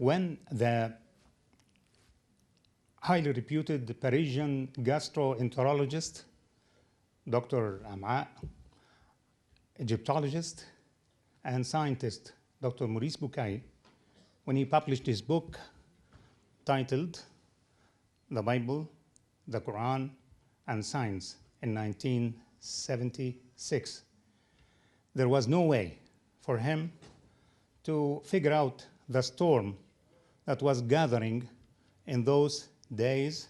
when the highly reputed Parisian gastroenterologist, Dr. Am'a, Egyptologist, and scientist, Dr. Maurice Bucaille, when he published his book titled The Bible, the Quran, and Science in 1976. There was no way for him to figure out the storm that was gathering in those days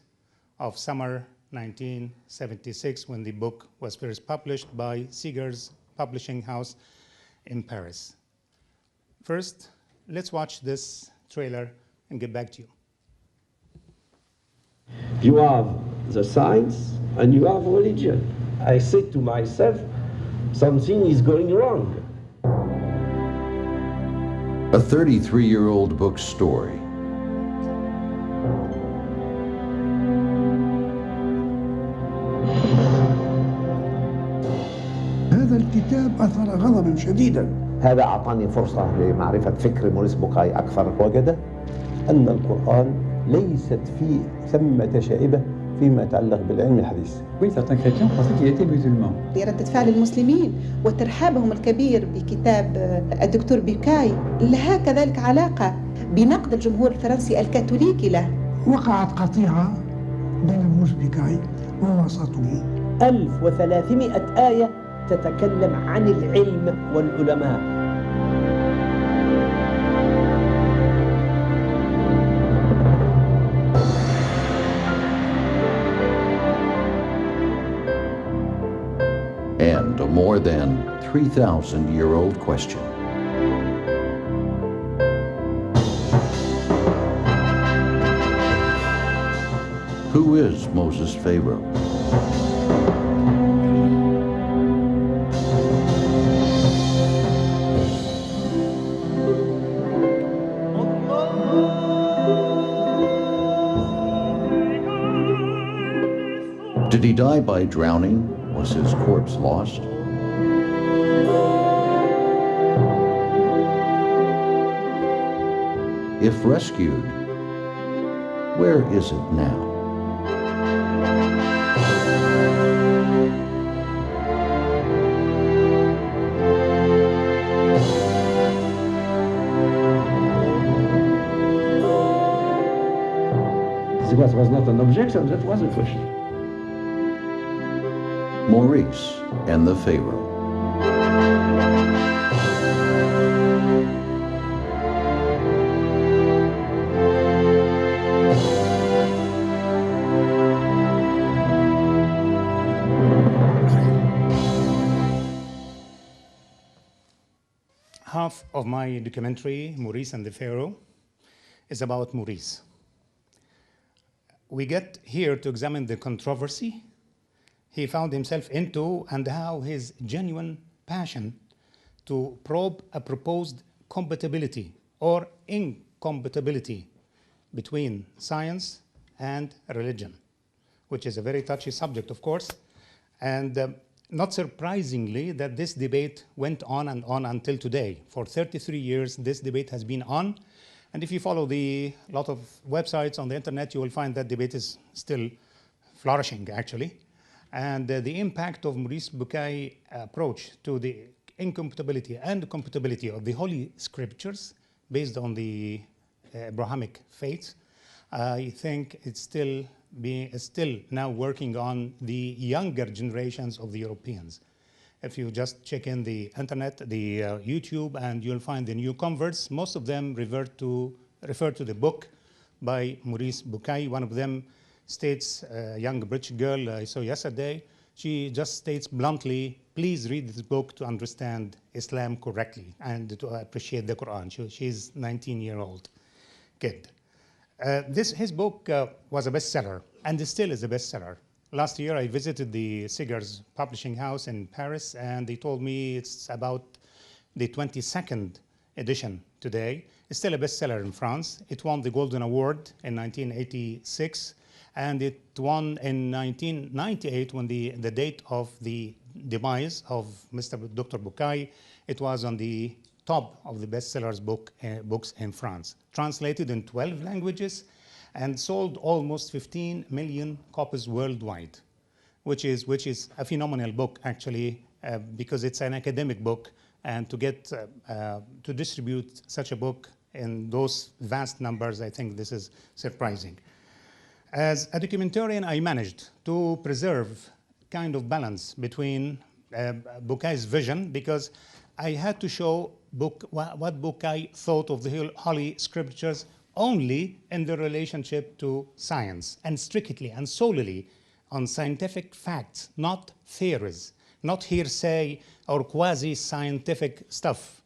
of summer 1976 when the book was first published by Seeger's publishing house in Paris. First, let's watch this trailer and get back to you. You have the science and you have religion. I said to myself, something is going wrong. A 33-year-old book story. هذا الكتاب أثر غضبا شديدا. هذا أعطاني فرصة لمعرفة فكر موريس بوكاي أكثر. وجد أن القرآن ليست فيه ثمة شائبة فيما يتعلق بالعلم الحديث. Oui, certains chrétiens pensaient qu'il était musulman. ردة فعل المسلمين وترحابهم الكبير بكتاب الدكتور بوكاي لها كذلك علاقة بنقد الجمهور الفرنسي الكاثوليكي له. وقعت قطيعة بين موريس بوكاي ووسطه. 1300 آية تتكلم عن العلم والعلماء. And a more than 3,000-year-old question. Who is Moses Pharaoh? Did he die by drowning? Was his corpse lost? If rescued, where is it now? That was not an objection, that was a question. Maurice and the Pharaoh. Half of my documentary, Maurice and the Pharaoh, is about Maurice. We get here to examine the controversy he found himself into and how his genuine passion to probe a proposed compatibility or incompatibility between science and religion, which is a very touchy subject, of course, and not surprisingly that this debate went on and on until today. For 33 years, this debate has been on, and if you follow a lot of websites on the internet, you will find that debate is still flourishing, actually. And the impact of Maurice Bucaille's approach to the incompatibility and compatibility of the Holy Scriptures based on the Abrahamic faith, I think it's still now working on the younger generations of the Europeans. If you just check in the internet, the YouTube, and you'll find the new converts, most of them refer to the book by Maurice Bucaille. One of them states, a young British girl I saw yesterday, she just states bluntly, please read this book to understand Islam correctly and to appreciate the Quran. She's a 19-year-old kid. His book was a bestseller and still is a bestseller. Last year I visited the Seeger's publishing house in Paris, and they told me it's about the 22nd edition today. It's still a bestseller in France. It won the Golden Award in 1986. And it won in 1998 when the date of the demise of Dr. Bucaille, it was on the top of the bestsellers books in France, translated in 12 languages and sold almost 15 million copies worldwide, which is a phenomenal book, actually, because it's an academic book, and to get to distribute such a book in those vast numbers, I think this is surprising. As a documentarian, I managed to preserve kind of balance between Bucaille's vision, because I had to show what Bucaille thought of the Holy Scriptures only in the relationship to science, and strictly and solely on scientific facts, not theories, not hearsay or quasi-scientific stuff.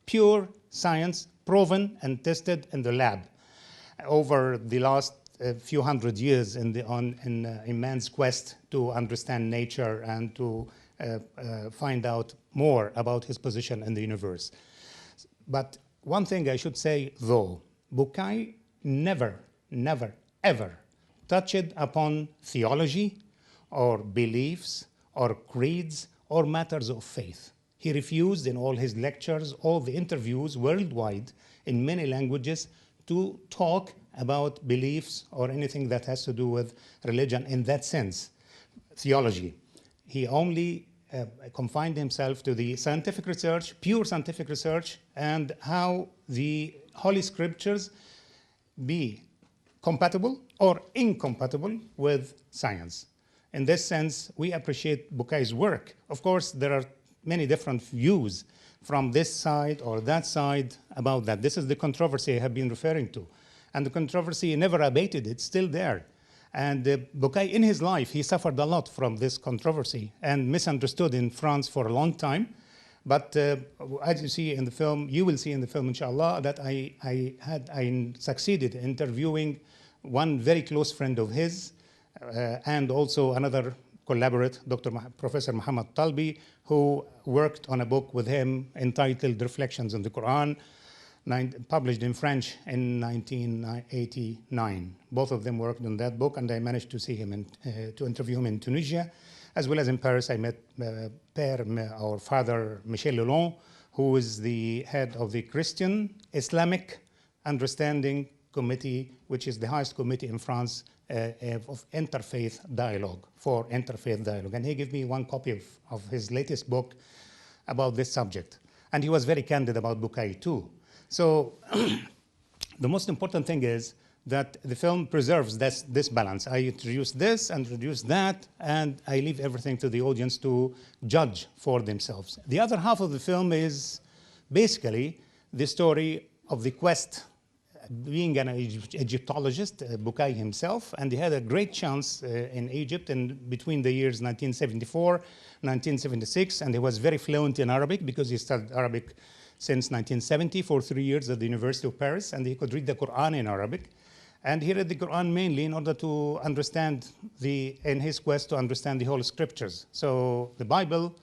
Pure science, proven and tested in the lab over the last few hundred years in man's quest to understand nature and to find out more about his position in the universe. But one thing I should say, though, Bucaille never, ever touched upon theology or beliefs or creeds or matters of faith. He refused in all his lectures, all the interviews worldwide in many languages to talk about beliefs or anything that has to do with religion in that sense, theology. He only confined himself to the scientific research, pure scientific research, and how the Holy Scriptures be compatible or incompatible with science. In this sense, we appreciate Bucaille's work. Of course, there are many different views from this side or that side about that. This is the controversy I have been referring to. And the controversy never abated, it's still there. And Bucaille, in his life, he suffered a lot from this controversy and misunderstood in France for a long time. But as you see in the film, you will see in the film, inshallah, that I succeeded in interviewing one very close friend of his and also another collaborator, Professor Muhammad Talbi, who worked on a book with him entitled Reflections on the Quran, published in French in 1989. Both of them worked on that book, and I managed to see him to interview him in Tunisia, as well as in Paris. I met our father Michel Lelon, who is the head of the Christian Islamic Understanding Committee, which is the highest committee in France of interfaith dialogue, for interfaith dialogue. And he gave me one copy of his latest book about this subject. And he was very candid about Bucaille too. So the most important thing is that the film preserves this balance. I introduce this and introduce that, and I leave everything to the audience to judge for themselves. The other half of the film is basically the story of the quest, being an Egyptologist, Bucaille himself, and he had a great chance in Egypt between the years 1974, 1976, and he was very fluent in Arabic because he studied Arabic since 1970 for 3 years at the University of Paris, and he could read the Quran in Arabic. And he read the Quran mainly in order to understand in his quest to understand the Holy Scriptures. So the Bible,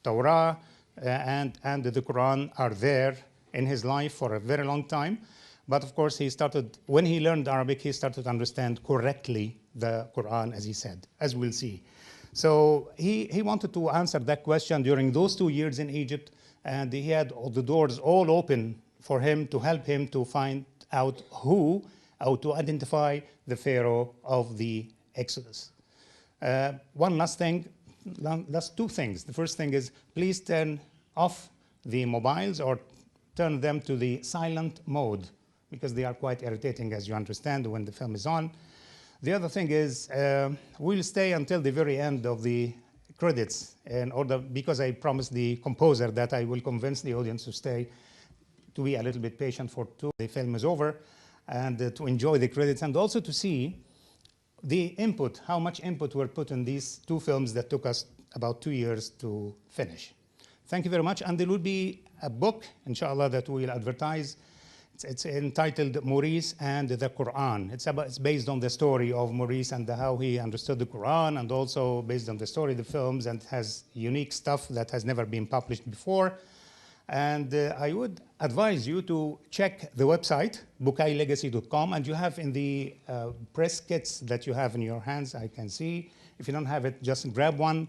Torah, and the Quran are there in his life for a very long time. But of course, when he learned Arabic, he started to understand correctly the Quran, as he said, as we'll see. So he wanted to answer that question during those 2 years in Egypt, and he had all the doors all open for him to help him to find out how to identify the Pharaoh of the Exodus. One last two things. The first thing is, please turn off the mobiles or turn them to the silent mode, because they are quite irritating, as you understand, when the film is on. The other thing is, we'll stay until the very end of the credits, because I promised the composer that I will convince the audience to stay, to be a little bit patient till the film is over, and to enjoy the credits, and also to see the input, how much input were put in these two films that took us about 2 years to finish. Thank you very much, and there will be a book, inshallah, that we will advertise. It's entitled Maurice and the Quran. It's based on the story of Maurice and how he understood the Quran, and also based on the story of the films, and has unique stuff that has never been published before. And I would advise you to check the website, bucaillelegacy.com, and you have in the press kits that you have in your hands, I can see. If you don't have it, just grab one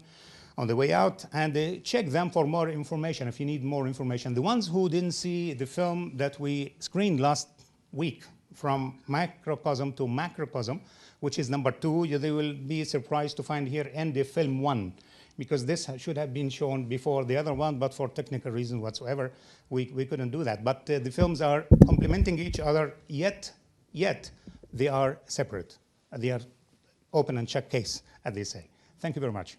on the way out, and check them for more information if you need more information. The ones who didn't see the film that we screened last week, From Microcosm to Macrocosm, which is number 2, they will be surprised to find here in the film 1, because this should have been shown before the other one, but for technical reasons whatsoever, we couldn't do that. But the films are complementing each other, yet they are separate. They are open and shut case, as they say. Thank you very much.